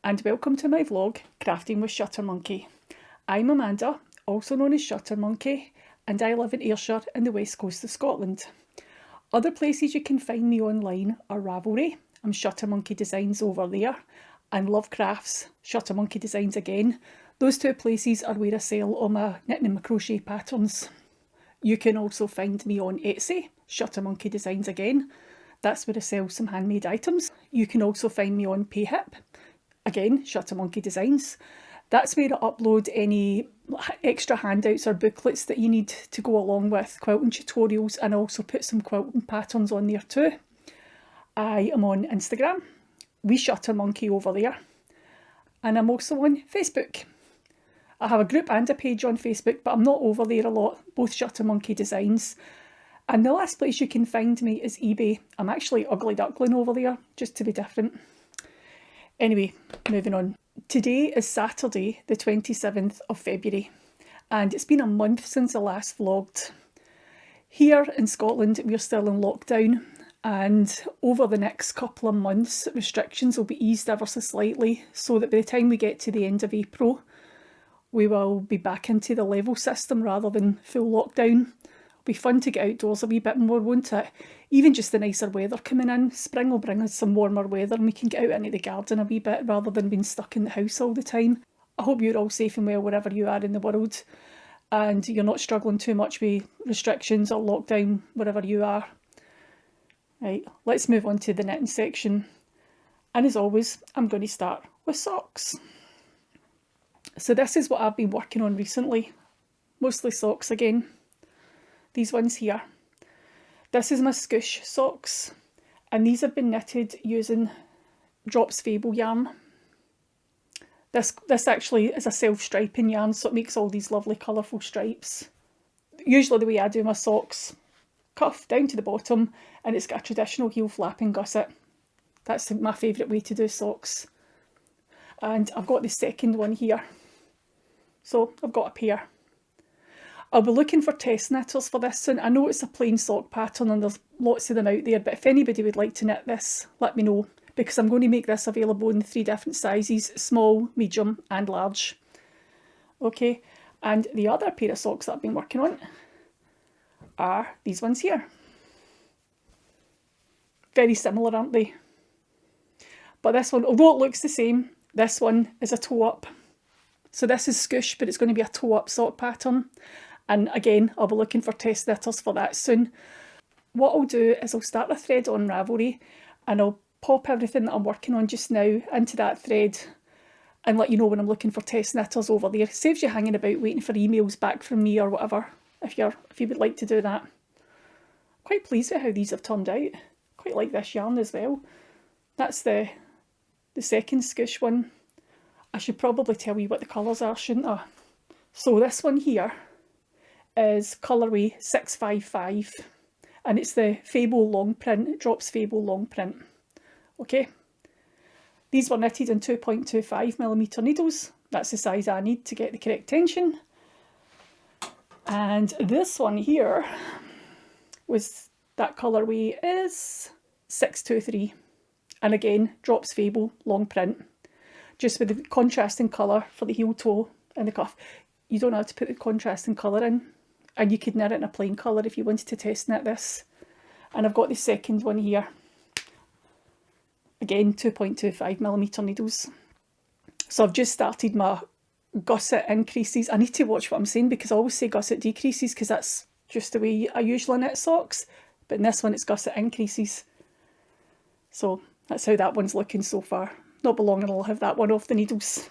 and welcome to my vlog, Crafting with Shuttermonkey. I'm Amanda, also known as Shuttermonkey, and I live in Ayrshire in the west coast of Scotland. Other places you can find me online are Ravelry, I'm Shuttermonkey Designs over there, and Love Crafts, Shuttermonkey Designs again. Those two places are where I sell all my knitting and my crochet patterns. You can also find me on Etsy, Shuttermonkey Designs again. That's where I sell some handmade items. You can also find me on Payhip, again, Shuttermonkey Designs. That's where I upload any extra handouts or booklets that you need to go along with quilting tutorials, and I also put some quilting patterns on there too. I am on Instagram, we Shuttermonkey over there, and I'm also on Facebook. I have a group and a page on Facebook, but I'm not over there a lot, both Shuttermonkey Designs. And the last place you can find me is eBay. I'm actually Ugly Duckling over there, just to be different. Anyway, moving on. Today is Saturday, the 27th of February, and it's been a month since I last vlogged. Here in Scotland, we're still in lockdown, and over the next couple of months, restrictions will be eased ever so slightly, so that by the time we get to the end of April, we will be back into the level system rather than full lockdown. It'll be fun to get outdoors a wee bit more, won't it? Even just the nicer weather coming in. Spring will bring us some warmer weather and we can get out into the garden a wee bit rather than being stuck in the house all the time. I hope you're all safe and well wherever you are in the world, and you're not struggling too much with restrictions or lockdown wherever you are. Right, let's move on to the knitting section. And as always, I'm going to start with socks. So this is what I've been working on recently. Mostly socks again. These ones here. This is my Skoosh Socks, and these have been knitted using Drops Fable yarn. This actually is a self-striping yarn, so it makes all these lovely colourful stripes. Usually the way I do my socks, cuff down to the bottom, and it's got a traditional heel flap and gusset. That's my favourite way to do socks. And I've got the second one here. So I've got a pair. I'll be looking for test knitters for this soon. I know it's a plain sock pattern and there's lots of them out there, but if anybody would like to knit this, let me know, because I'm going to make this available in 3 different sizes: small, medium and large. Okay, and the other pair of socks that I've been working on are these ones here. Very similar, aren't they? But this one, although it looks the same, this one is a toe up. So this is Skoosh, but it's going to be a toe up sock pattern. And again, I'll be looking for test knitters for that soon. What I'll do is I'll start a thread on Ravelry, and I'll pop everything that I'm working on just now into that thread and let you know when I'm looking for test knitters over there. It saves you hanging about waiting for emails back from me or whatever, if you would like to do that. Quite pleased with how these have turned out. Quite like this yarn as well. That's the second Skoosh one. I should probably tell you what the colours are, shouldn't I? So this one here is colourway 655, and it's the Fable long print, Drops Fable long print. Okay, these were knitted in 2.25mm needles. That's the size I need to get the correct tension. And this one here was, that colourway is 623, and again, Drops Fable long print, just with the contrasting colour for the heel toe and the cuff. You don't have to put the contrasting colour in, and you could knit it in a plain colour if you wanted to test knit this. And I've got the second one here. Again, 2.25mm needles. So I've just started my gusset increases. I need to watch what I'm saying, because I always say gusset decreases because that's just the way I usually knit socks. But in this one it's gusset increases. So that's how that one's looking so far. Not be long and I'll have that one off the needles.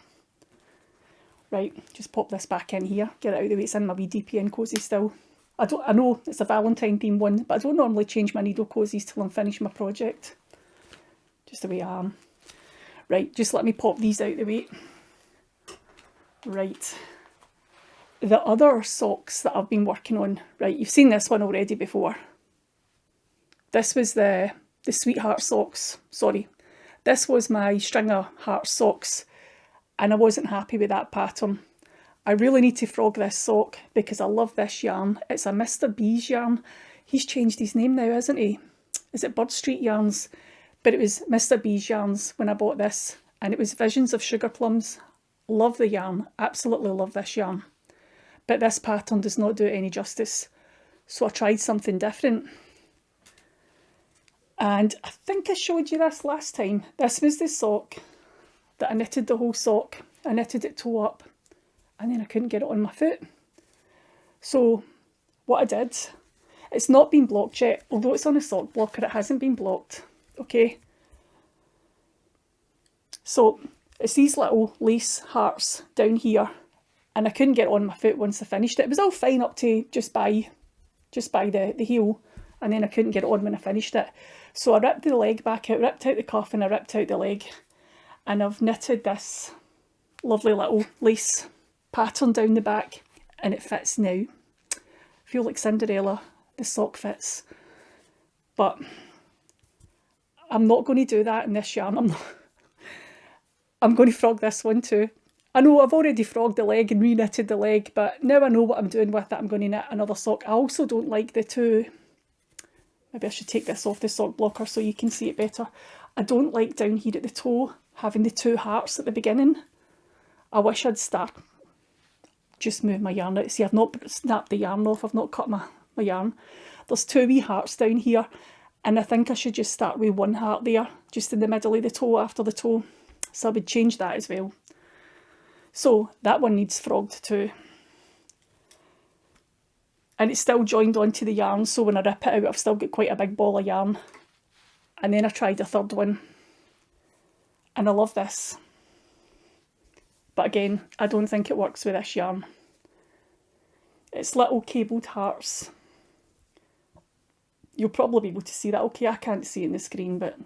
Right, just pop this back in here, get it out of the way. It's in my wee DPN cosy still. I know it's a Valentine theme one, but I don't normally change my needle cozies till I'm finished my project. Just the way I am. Right, just let me pop these out of the way. Right, the other socks that I've been working on. Right, you've seen this one already before. This was the Sweetheart socks, sorry. This was my String of Heart socks, and I wasn't happy with that pattern. I really need to frog this sock because I love this yarn. It's a Mr. B's yarn. He's changed his name now, isn't he? Is it Birdstreet Yarns? But it was Mr. B's yarns when I bought this, and it was Visions of Sugar Plums. Love the yarn, absolutely love this yarn. But this pattern does not do it any justice. So I tried something different. And I think I showed you this last time. This was the sock that I knitted the whole sock. I knitted it toe up and then I couldn't get it on my foot. So what I did, it's not been blocked yet, although it's on a sock blocker, it hasn't been blocked, okay? So it's these little lace hearts down here, and I couldn't get it on my foot once I finished it. It was all fine up to just by the heel, and then I couldn't get it on when I finished it. So I ripped the leg back out, ripped out the cuff, and I ripped out the leg, and I've knitted this lovely little lace pattern down the back, and it fits now. I feel like Cinderella, the sock fits. But I'm not going to do that in this yarn. I'm going to frog this one too. I know I've already frogged the leg and re-knitted the leg, but now I know what I'm doing with it, I'm going to knit another sock. I also don't like the two, maybe I should take this off the sock blocker so you can see it better. I don't like down here at the toe having the two hearts at the beginning. I wish I'd just move my yarn out. See, I've not snapped the yarn off, I've not cut my yarn. There's two wee hearts down here, and I think I should just start with one heart there, just in the middle of the toe after the toe. So I would change that as well. So that one needs frogged too. And it's still joined onto the yarn, so when I rip it out I've still got quite a big ball of yarn. And then I tried a third one, and I love this. But again, I don't think it works with this yarn. It's little cabled hearts. You'll probably be able to see that. Okay, I can't see it in the screen, but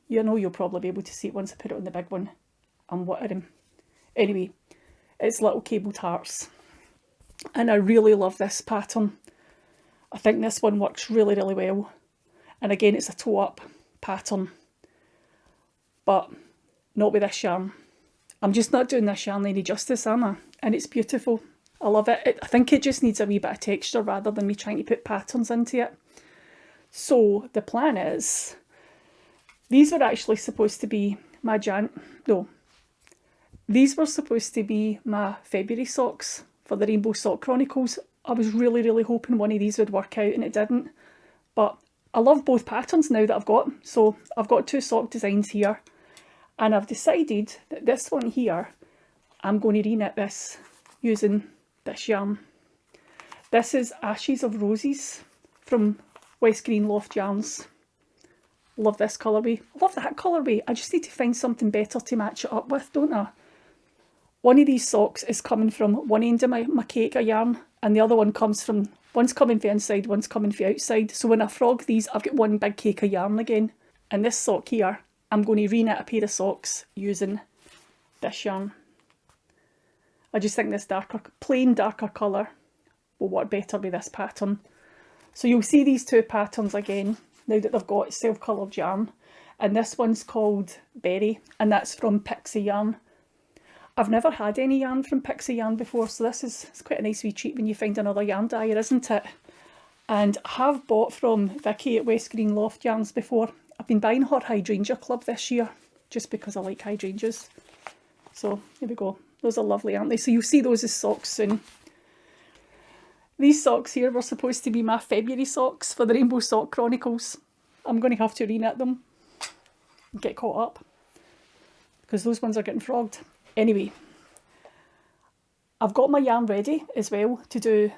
you know you'll probably be able to see it once I put it on the big one. I'm watering. Anyway, it's little cabled hearts. And I really love this pattern. I think this one works really, really well. And again, it's a toe up pattern. But not with this yarn. I'm just not doing this yarn any justice, am I? And it's beautiful. I love it. I think it just needs a wee bit of texture rather than me trying to put patterns into it. So the plan is, these were actually supposed to be my these were supposed to be my February socks for the Rainbow Sock Chronicles. I was really, really hoping one of these would work out, and it didn't. But I love both patterns now that I've got. So I've got two sock designs here, and I've decided that this one here, I'm going to re-knit this using this yarn. This is Ashes of Roses from West Green Loft Yarns. Love this colourway. Love that colourway. I just need to find something better to match it up with, don't I? One of these socks is coming from one end of my cake of yarn, and the other one comes from, one's coming from inside, one's coming from outside. So when I frog these, I've got one big cake of yarn again. And this sock here, I'm going to re-knit a pair of socks using this yarn. I just think this plain darker colour will work better with this pattern. So you'll see these two patterns again, now that they've got self-coloured yarn. And this one's called Berry, and that's from Pixie Yarn. I've never had any yarn from Pixie Yarn before, so it's quite a nice wee treat when you find another yarn dyer, isn't it? And I have bought from Vicky at West Green Loft Yarns before. I've been buying her Hydrangea Club this year, just because I like hydrangeas. So, here we go. Those are lovely, aren't they? So you'll see those as socks soon. These socks here were supposed to be my February socks for the Rainbow Sock Chronicles. I'm going to have to re-knit them and get caught up, because those ones are getting frogged. Anyway, I've got my yarn ready as well to do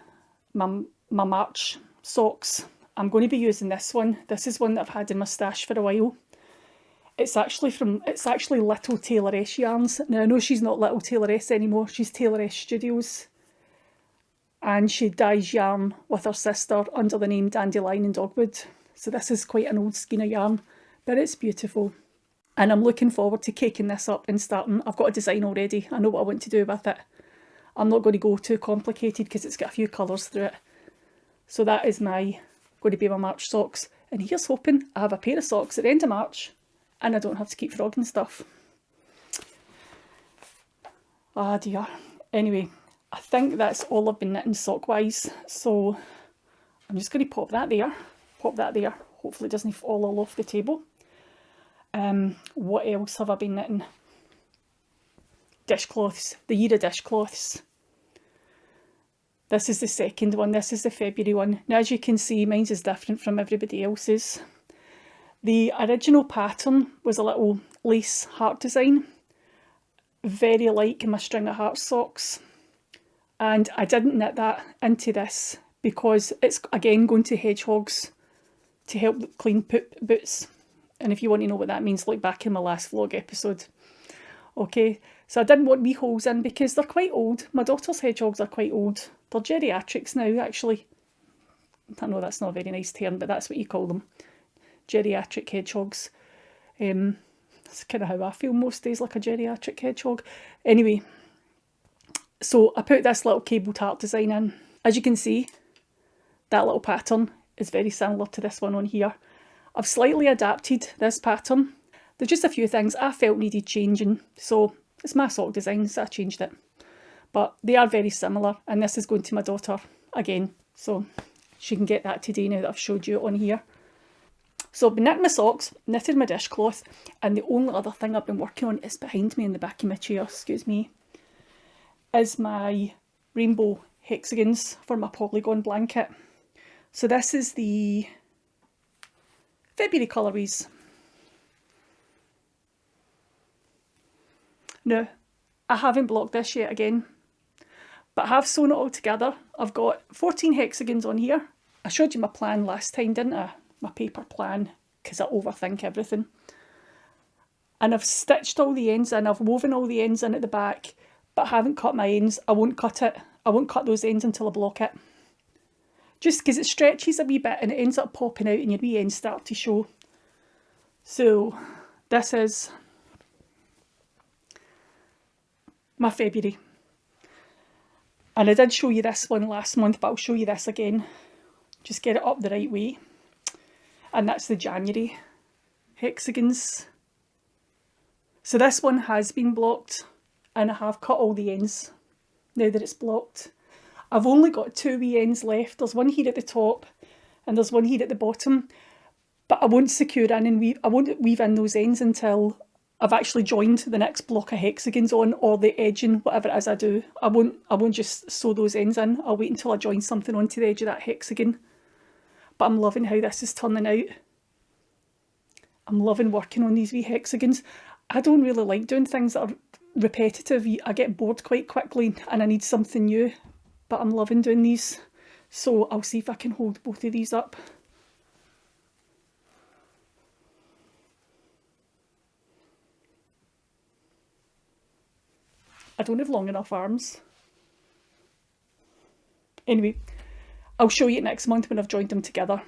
my March socks. I'm going to be using this one. This is one that I've had in my stash for a while. It's actually Little Tailoress Yarns. Now I know she's not Little Tailoress anymore, she's Tailoress Studios. And she dyes yarn with her sister under the name Dandelion Dogwood. So this is quite an old skein of yarn, but it's beautiful. And I'm looking forward to caking this up and starting. I've got a design already. I know what I want to do with it. I'm not going to go too complicated because it's got a few colours through it. So that is going to be my March socks. And here's hoping I have a pair of socks at the end of March and I don't have to keep frogging stuff. Ah dear. Anyway, I think that's all I've been knitting sock-wise. So I'm just going to pop that there. Pop that there. Hopefully it doesn't fall all off the table. What else have I been knitting? dishcloths, the year of dishcloths. This is the second one, this is the February one. Now as you can see, mine's is different from everybody else's. The original pattern was a little lace heart design, very like my string of heart socks. And I didn't knit that into this because it's again going to hedgehogs to help clean poop boots. And if you want to know what that means, look back in my last vlog episode. Okay, so I didn't want wee holes in because they're quite old. My daughter's hedgehogs are quite old. They're geriatrics now, actually. I know that's not a very nice term, but that's what you call them. Geriatric hedgehogs. That's kind of how I feel most days, like a geriatric hedgehog. Anyway, so I put this little cabled heart design in. As you can see, that little pattern is very similar to this one on here. I've slightly adapted this pattern. There's just a few things I felt needed changing, so it's my sock design, so I changed it. But they are very similar, and this is going to my daughter again, so she can get that today now that I've showed you on here. So I've been knitting my socks, knitted my dishcloth, and the only other thing I've been working on is behind me in the back of my chair, excuse me, is my rainbow hexagons for my Polygon blanket. So this is the February colourways. Now, I haven't blocked this yet again, but I have sewn it all together. I've got 14 hexagons on here. I showed you my plan last time, didn't I? My paper plan, because I overthink everything. And I've stitched all the ends in, I've woven all the ends in at the back, but I haven't cut my ends. I won't cut it. I won't cut those ends until I block it. Just because it stretches a wee bit and it ends up popping out and your wee ends start to show. So this is my February. And I did show you this one last month, but I'll show you this again. Just get it up the right way. And that's the January hexagons. So this one has been blocked and I have cut all the ends now that it's blocked. I've only got 2 wee ends left. There's one here at the top and there's one here at the bottom. But I won't secure in and weave, I won't weave in those ends until I've actually joined the next block of hexagons on, or the edging, whatever it is I do. I won't just sew those ends in. I'll wait until I join something onto the edge of that hexagon. But I'm loving how this is turning out. I'm loving working on these wee hexagons. I don't really like doing things that are repetitive. I get bored quite quickly and I need something new. But I'm loving doing these. So I'll see if I can hold both of these up. I don't have long enough arms. Anyway, I'll show you next month when I've joined them together.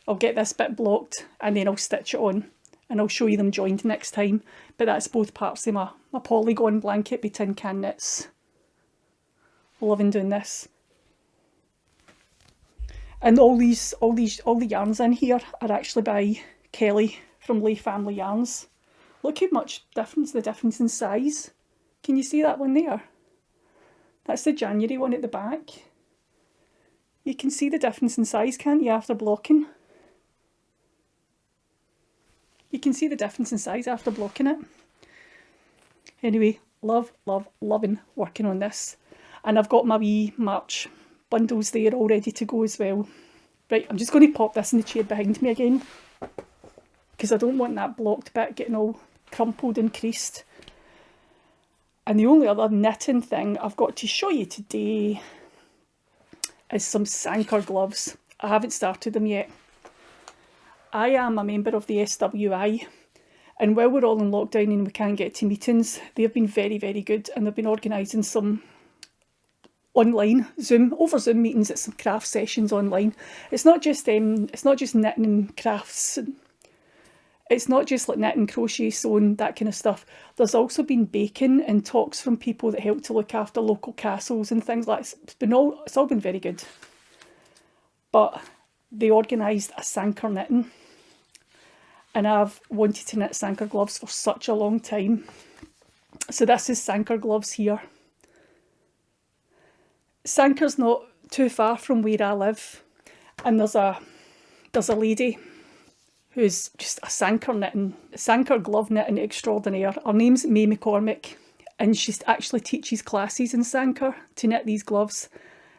I'll get this bit blocked and then I'll stitch it on and I'll show you them joined next time. But that's both parts of my Polygon blanket with tin can knits. Loving doing this. And all the yarns in here are actually by Kelly from Leigh Family Yarns. Look how much difference, the difference in size. Can you see that one there? That's the January one at the back. You can see the difference in size, can't you, after blocking? You can see the difference in size after blocking it. Anyway, loving working on this. And I've got my wee March bundles there all ready to go as well. Right, I'm just going to pop this in the chair behind me again, because I don't want that blocked bit getting all crumpled and creased. And the only other knitting thing I've got to show you today is some Sanquhar gloves. I haven't started them yet. I am a member of the SWI, and while we're all in lockdown and we can't get to meetings, they've been very, very good, and they've been organising some online Zoom meetings at some craft sessions online. It's not just knitting and crafts. It's not just like knitting, crochet, sewing, that kind of stuff. There's also been baking and talks from people that help to look after local castles and things like that. It's all been very good. But they organised a Sanquhar knitting, and I've wanted to knit Sanquhar gloves for such a long time. So this is Sanquhar gloves here. Sanquhar's not too far from where I live, and there's a lady who's just a Sanquhar glove knitting extraordinaire. Her name's May McCormick, and she actually teaches classes in Sanquhar to knit these gloves.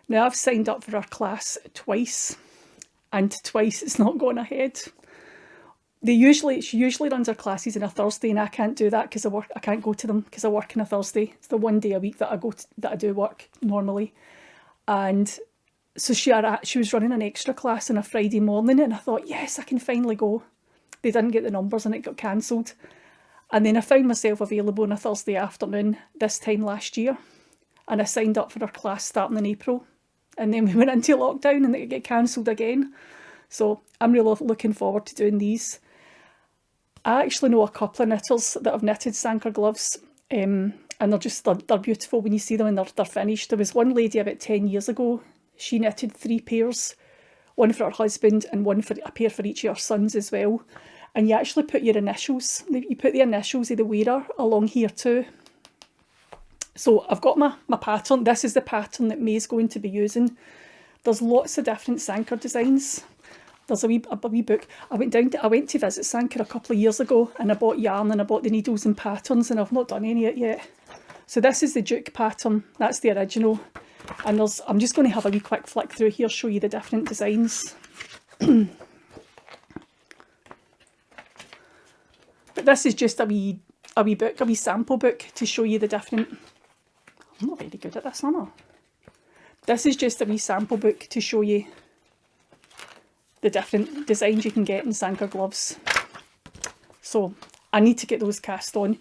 Now I've signed up for her class twice, and twice it's not gone ahead. She usually runs her classes on a Thursday, and I can't do that because I can't go to them because I work on a Thursday. It's the one day a week that I do work normally. And so she was running an extra class on a Friday morning, and I thought, yes, I can finally go. They didn't get the numbers and it got cancelled. And then I found myself available on a Thursday afternoon this time last year, and I signed up for her class starting in April. And then we went into lockdown and it got cancelled again. So I'm really looking forward to doing these. I actually know a couple of knitters that have knitted Sanquhar gloves, and they're beautiful when you see them and they're finished. There was one lady about 10 years ago, she knitted 3 pairs, one for her husband and a pair for each of her sons as well. And you actually put your initials, you put the initials of the wearer along here too. So I've got my pattern. This is the pattern that May's going to be using. There's lots of different Sanquhar designs. There's a wee book. I went to visit Sanquhar a couple of years ago, and I bought yarn and I bought the needles and patterns, and I've not done any of it yet. So this is the Duke pattern. That's the original. And I'm just going to have a wee quick flick through here, show you the different designs. But this is just a wee book, a wee sample book to show you the different... I'm not very good at this, am I? This is just a wee sample book to show you the different designs you can get in Sanquhar gloves. So I need to get those cast on.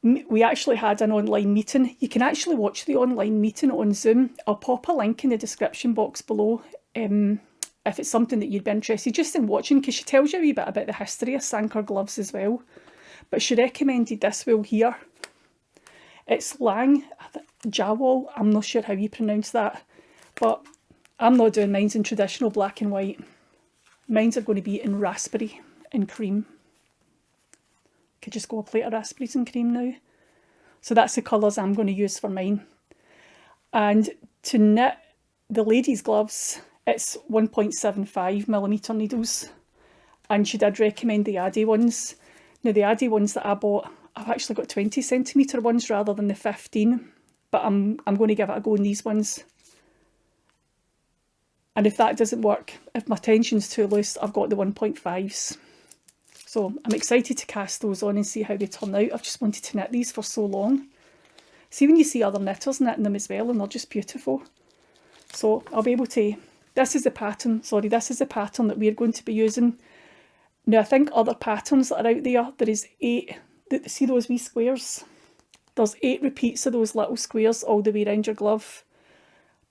We actually had an online meeting. You can actually watch the online meeting on Zoom. I'll pop a link in the description box below if it's something that you'd be interested just in watching, because she tells you a wee bit about the history of Sanquhar gloves as well. But she recommended this wool here. It's Jawoll, I'm not sure how you pronounce that, but I'm not doing mine's in traditional black and white. Mine's are going to be in raspberry and cream. Could just go a plate of raspberries and cream now. So that's the colours I'm going to use for mine. And to knit the ladies' gloves, it's 1.75mm needles. And she did recommend the Addy ones. Now the Addy ones that I bought, I've actually got 20cm ones rather than the 15. But I'm going to give it a go on these ones. And if that doesn't work, if my tension's too loose, I've got the 1.5s. So I'm excited to cast those on and see how they turn out. I've just wanted to knit these for so long. See when you see other knitters knitting them as well, and they're just beautiful. So I'll be able to... This is the pattern that we're going to be using. Now I think other patterns that are out there is 8... See those wee squares? There's 8 repeats of those little squares all the way around your glove.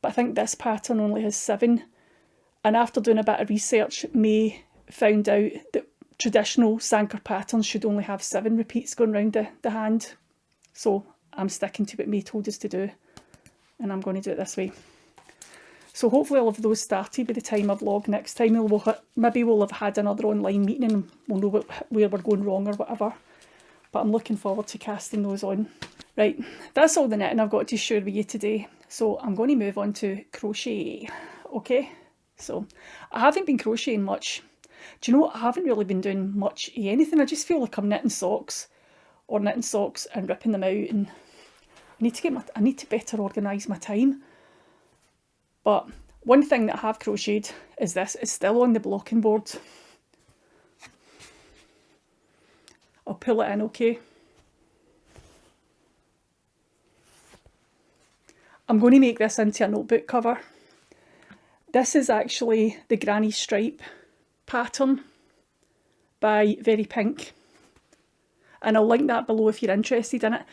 But I think this pattern only has 7. And after doing a bit of research, May found out that traditional Sanquhar patterns should only have 7 repeats going around the hand. So I'm sticking to what May told us to do. And I'm going to do it this way. So hopefully I'll have those started by the time I vlog next time. Maybe we'll have had another online meeting and we'll know where we're going wrong or whatever. But I'm looking forward to casting those on. Right, that's all the knitting I've got to share with you today. So I'm going to move on to crochet. Okay, so I haven't been crocheting much. Do you know what? I haven't really been doing much of anything. I just feel like I'm knitting socks and ripping them out, and I need to better organise my time. But one thing that I have crocheted is this. It's still on the blocking board. I'll pull it in, okay? I'm going to make this into a notebook cover. This is actually the Granny Stripe pattern by Very Pink. And I'll link that below if you're interested in it.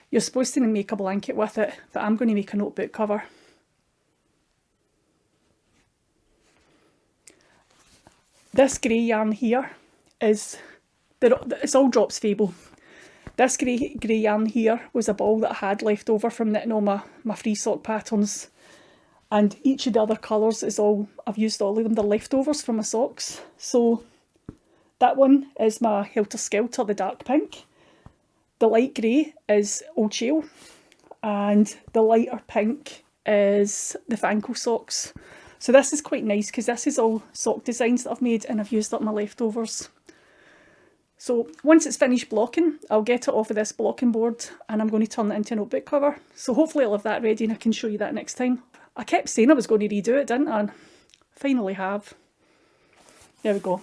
You're supposed to make a blanket with it, but I'm going to make a notebook cover. This grey yarn here is, it's all Drops Fable. This grey yarn here was a ball that I had left over from knitting all my free sock patterns. And each of the other colours is all, I've used all of them, they're leftovers from my socks. So that one is my Helter Skelter, the dark pink. The light grey is Old Shawl. And the lighter pink is the Sanquhar socks. So this is quite nice because this is all sock designs that I've made and I've used up my leftovers. So once it's finished blocking, I'll get it off of this blocking board and I'm going to turn it into a notebook cover. So hopefully I'll have that ready and I can show you that next time. I kept saying I was going to redo it, didn't I? Finally have. There we go.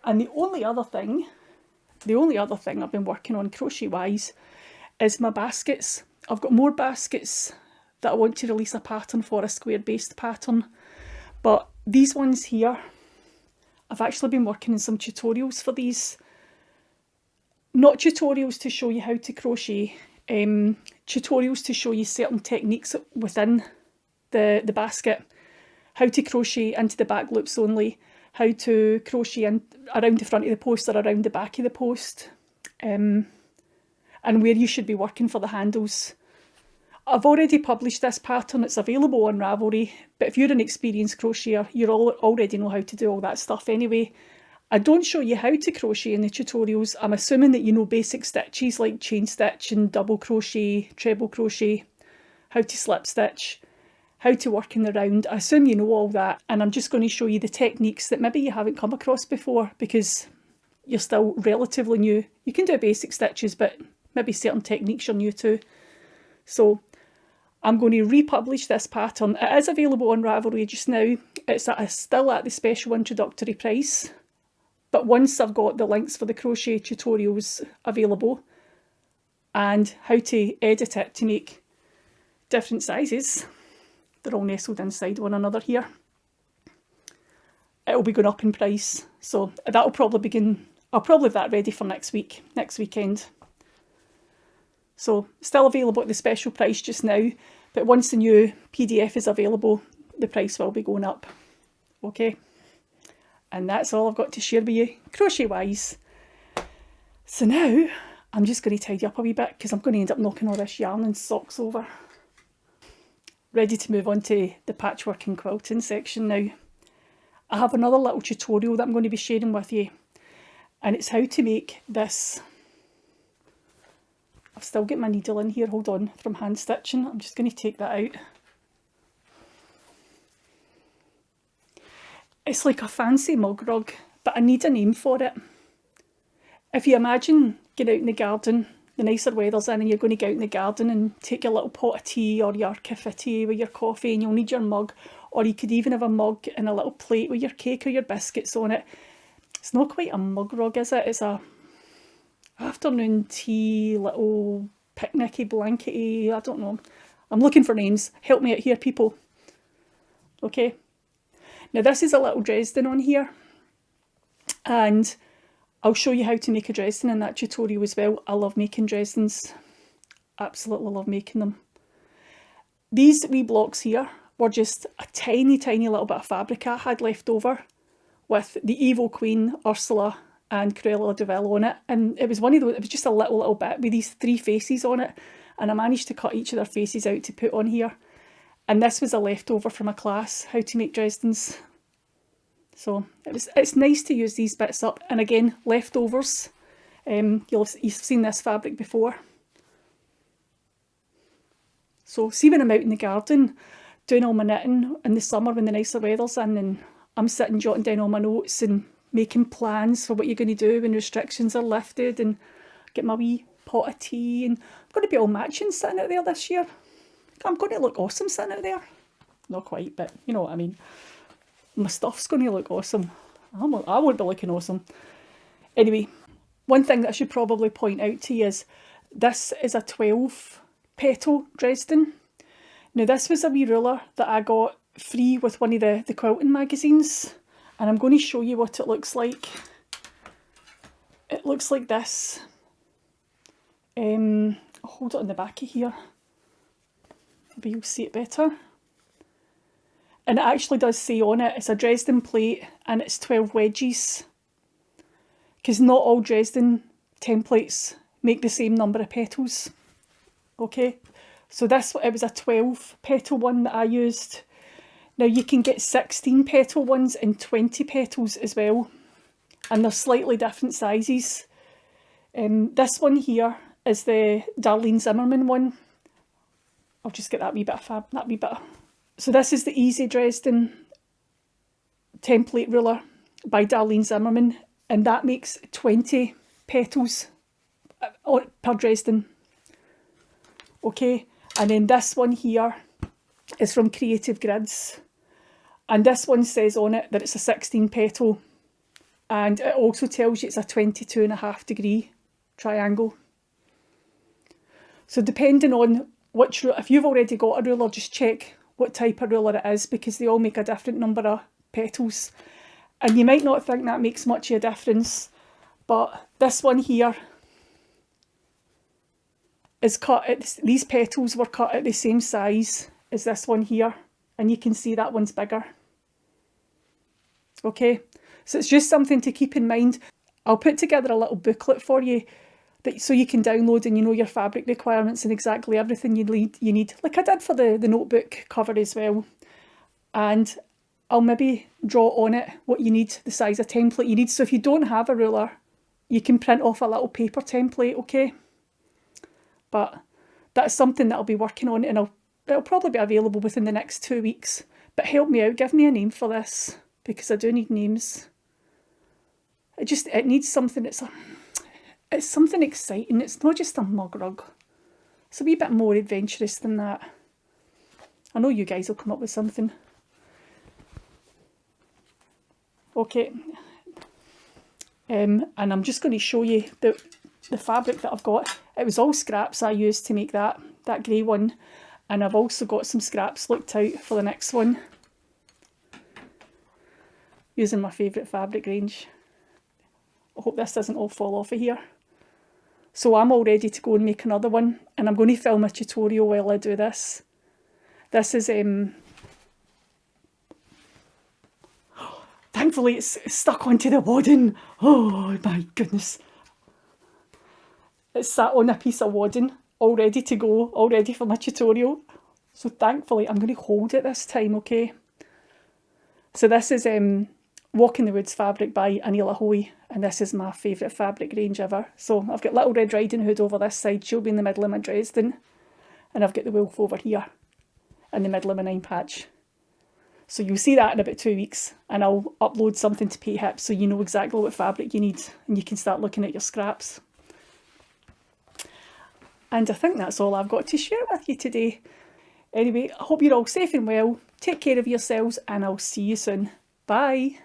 And the only other thing I've been working on crochet wise is my baskets. I've got more baskets that I want to release a pattern for, a square based pattern. But these ones here, I've actually been working in some tutorials for these. Not tutorials to show you how to crochet, tutorials to show you certain techniques within the basket. How to crochet into the back loops only, how to crochet in, around the front of the post or around the back of the post, and where you should be working for the handles. I've already published this pattern, it's available on Ravelry, but if you're an experienced crocheter, you already know how to do all that stuff anyway. I don't show you how to crochet in the tutorials. I'm assuming that you know basic stitches like chain stitch and double crochet, treble crochet, how to slip stitch, how to work in the round. I assume you know all that, and I'm just going to show you the techniques that maybe you haven't come across before because you're still relatively new. You can do basic stitches, but maybe certain techniques you're new to. So I'm going to republish this pattern. It is available on Ravelry just now. It's still at the special introductory price. But once I've got the links for the crochet tutorials available and how to edit it to make different sizes, they're all nestled inside one another here, it'll be going up in price. So that'll probably begin, I'll probably have that ready for next weekend. So still available at the special price just now, but once the new PDF is available, the price will be going up. Okay, and that's all I've got to share with you crochet wise. So now I'm just going to tidy up a wee bit because I'm going to end up knocking all this yarn and socks over. Ready to move on to the patchwork and quilting section now. I have another little tutorial that I'm going to be sharing with you, and it's how to make this. I've still got my needle in here, hold on, from hand stitching. I'm just going to take that out. It's like a fancy mug rug, but I need a name for it. If you imagine getting out in the garden, the nicer weather's in and you're going to go out in the garden and take your little pot of tea or your cafetiere with your coffee, and you'll need your mug, or you could even have a mug and a little plate with your cake or your biscuits on it. It's not quite a mug rug, is it? It's a afternoon tea, little picnicky, blankety, I don't know. I'm looking for names. Help me out here, people. Okay. Now this is a little Dresden on here, and I'll show you how to make a Dresden in that tutorial as well. I love making Dresdens. Absolutely love making them. These wee blocks here were just a tiny, tiny little bit of fabric I had left over with the Evil Queen, Ursula and Cruella de Vil on it. And it was one of those, it was just a little bit with these 3 faces on it. And I managed to cut each of their faces out to put on here. And this was a leftover from a class, how to make Dresdens. So it's nice to use these bits up. And again, leftovers. You've seen this fabric before. So see when I'm out in the garden doing all my knitting in the summer when the nicer weather's in, and I'm sitting jotting down all my notes and making plans for what you're going to do when restrictions are lifted, and get my wee pot of tea, and I'm going to be all matching sitting out there this year. I'm going to look awesome sitting out there. Not quite, but you know what I mean. My stuff's going to look awesome. I won't be looking awesome. Anyway, one thing that I should probably point out to you is this is a 12 petal Dresden. Now this was a wee ruler that I got free with one of the quilting magazines, and I'm going to show you what it looks like. It looks like this. I'll hold it on the back of here. Maybe you'll see it better. And it actually does say on it, it's a Dresden plate and it's 12 wedges. Because not all Dresden templates make the same number of petals. Okay, so it was a 12 petal one that I used. Now you can get 16 petal ones and 20 petals as well. And they're slightly different sizes. This one here is the Darlene Zimmerman one. I'll just get that wee bit of So this is the Easy Dresden template ruler by Darlene Zimmerman. and that makes 20 petals per Dresden. Okay, and then this one here is from Creative Grids, and this one says on it that it's a 16 petal, and it also tells you it's a 22.5 degree triangle. So depending on which, if you've already got a ruler, just check what type of ruler it is, because they all make a different number of petals. And you might not think that makes much of a difference, but this one here is cut at, these petals were cut at the same size as this one here, and you can see that one's bigger. Okay, so it's just something to keep in mind. I'll put together a little booklet for you so you can download, and you know your fabric requirements and exactly everything you need, like I did for the notebook cover as well. And I'll maybe draw on it what you need, the size of template you need. So if you don't have a ruler, you can print off a little paper template, okay? But that's something that I'll be working on, and it'll probably be available within the next 2 weeks. But help me out, give me a name for this, because I do need names. It needs something it's something exciting. It's not just a mug rug. It's a wee bit more adventurous than that. I know you guys will come up with something. Okay, and I'm just going to show you the fabric that I've got. It was all scraps I used to make that grey one, and I've also got some scraps looked out for the next one, using my favourite fabric range. I hope this doesn't all fall off of here. So I'm all ready to go and make another one, and I'm going to film a tutorial while I do this. This is thankfully it's stuck onto the wadding. Oh my goodness. It's sat on a piece of wadding, all ready to go, all ready for my tutorial. So thankfully I'm going to hold it this time, okay? So this is Walk in the Woods fabric by Aneela Hoey, and this is my favourite fabric range ever. So I've got Little Red Riding Hood over this side, she'll be in the middle of my Dresden, and I've got the wolf over here in the middle of my 9 patch. So you'll see that in about 2 weeks, and I'll upload something to PayHip so you know exactly what fabric you need, and you can start looking at your scraps. And I think that's all I've got to share with you today. Anyway, I hope you're all safe and well, take care of yourselves, and I'll see you soon. Bye!